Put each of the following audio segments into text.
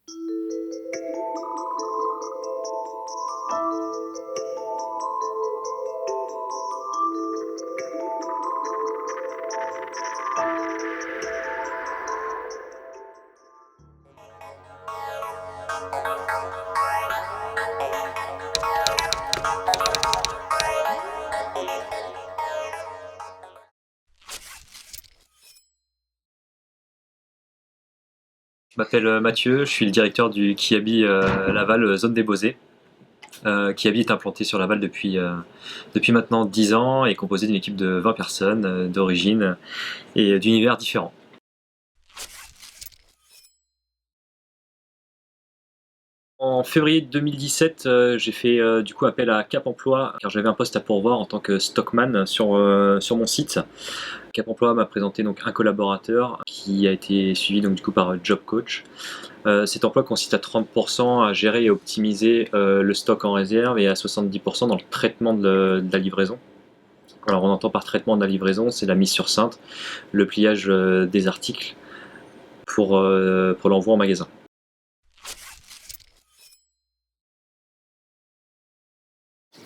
Je m'appelle Mathieu, je suis le directeur du Kiabi Laval Zone des Beaux-Arts. Kiabi est implanté sur Laval depuis maintenant 10 ans et est composé d'une équipe de 20 personnes d'origine et d'univers différents. En février 2017, j'ai fait du coup appel à Cap Emploi car j'avais un poste à pourvoir en tant que stockman sur mon site. Cap Emploi m'a présenté donc un collaborateur qui a été suivi donc du coup par Job Coach. Cet emploi consiste à 30% à gérer et optimiser le stock en réserve et à 70% dans le traitement de la livraison. Alors on entend par traitement de la livraison, c'est la mise sur cintre, le pliage des articles pour l'envoi en magasin.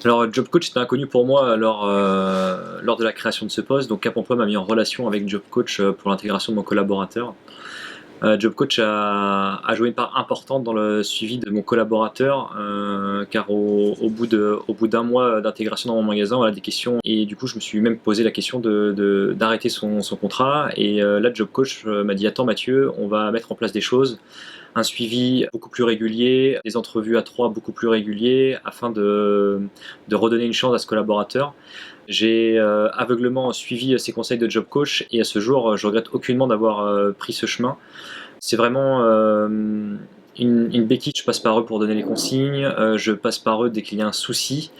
Alors Job Coach c'était inconnu pour moi lors de la création de ce poste, donc Cap Emploi m'a mis en relation avec Job Coach pour l'intégration de mon collaborateur. Job Coach a joué une part importante dans le suivi de mon collaborateur, car au bout d'un mois d'intégration dans mon magasin, on a des questions et du coup je me suis même posé la question d'arrêter son contrat et là Job Coach m'a dit attends Mathieu, on va mettre en place des choses, un suivi beaucoup plus régulier, des entrevues à 3 beaucoup plus réguliers afin de redonner une chance à ce collaborateur. J'ai aveuglement suivi ces conseils de Job Coach et à ce jour, je regrette aucunement d'avoir pris ce chemin. C'est vraiment une béquille, je passe par eux pour donner les consignes, je passe par eux dès qu'il y a un souci,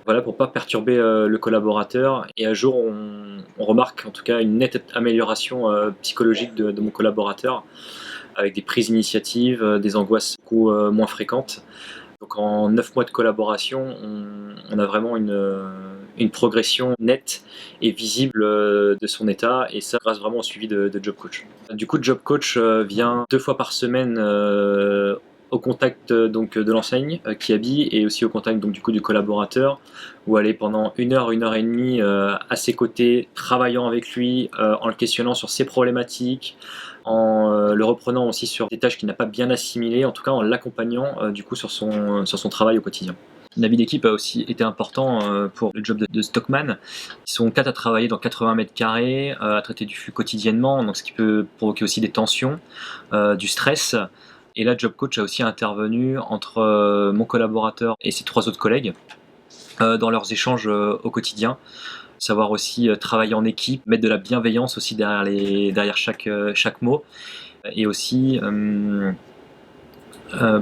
voilà, pour pas perturber le collaborateur. Et à jour, on remarque en tout cas une nette amélioration psychologique de mon collaborateur, avec des prises d'initiative, des angoisses beaucoup moins fréquentes. Donc en 9 mois de collaboration, on a vraiment une progression nette et visible de son état, et ça grâce vraiment au suivi de Job Coach. Du coup, Job Coach vient 2 fois par semaine au contact donc de l'enseigne Kiabi et aussi au contact donc du coup du collaborateur, où elle est pendant 1 heure et demie à ses côtés, travaillant avec lui, en le questionnant sur ses problématiques, en le reprenant aussi sur des tâches qu'il n'a pas bien assimilées, en tout cas en l'accompagnant du coup sur son travail au quotidien. L'avis d'équipe a aussi été important pour le job de stockman. Ils sont 4 à travailler dans 80 mètres carrés, à traiter du flux quotidiennement, donc ce qui peut provoquer aussi des tensions, du stress. Et là, Job Coach a aussi intervenu entre mon collaborateur et ses 3 autres collègues dans leurs échanges au quotidien. Savoir aussi travailler en équipe, mettre de la bienveillance aussi derrière chaque mot, et aussi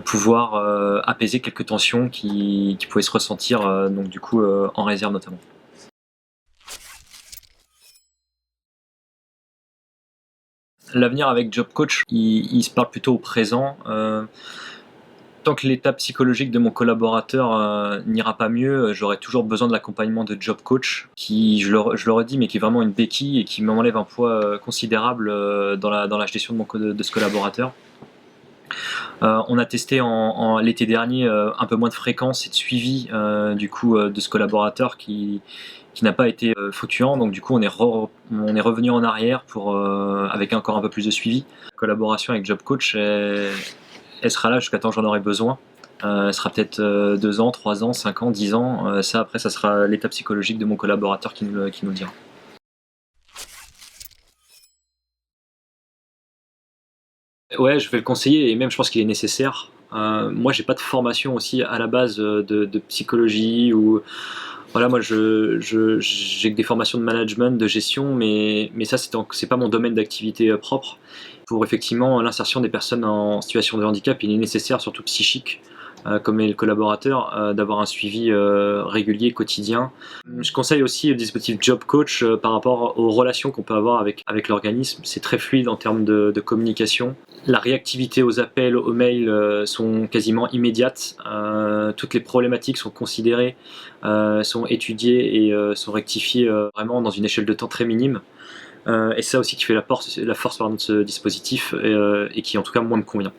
pouvoir apaiser quelques tensions qui pouvaient se ressentir donc du coup en réserve notamment. L'avenir avec Job Coach, il se parle plutôt au présent. Tant que l'état psychologique de mon collaborateur n'ira pas mieux, j'aurai toujours besoin de l'accompagnement de Job Coach, qui, je le redis, mais qui est vraiment une béquille et qui m'enlève un poids considérable dans la gestion de ce collaborateur. On a testé en l'été dernier un peu moins de fréquence et de suivi du coup de ce collaborateur qui n'a pas été fluctuant, donc du coup on est revenu en arrière pour avec encore un peu plus de suivi. La collaboration avec Job Coach, elle sera là jusqu'à temps que j'en aurai besoin. Elle sera peut-être 2 ans, 3 ans, 5 ans, 10 ans. Ça après, ça sera l'état psychologique de mon collaborateur qui nous le dira. Ouais, je vais le conseiller et même je pense qu'il est nécessaire. Moi, j'ai pas de formation aussi à la base de psychologie ou voilà, moi j'ai que des formations de management, de gestion, mais ça c'est pas mon domaine d'activité propre. Pour effectivement l'insertion des personnes en situation de handicap, il est nécessaire, surtout psychique, comme est le collaborateur, d'avoir un suivi régulier, quotidien. Je conseille aussi le dispositif Job Coach par rapport aux relations qu'on peut avoir avec l'organisme. C'est très fluide en termes de communication. La réactivité aux appels, aux mails sont quasiment immédiates. Toutes les problématiques sont considérées, sont étudiées et sont rectifiées vraiment dans une échelle de temps très minime. Et c'est ça aussi qui fait la force de ce dispositif et qui en tout cas moi me convient.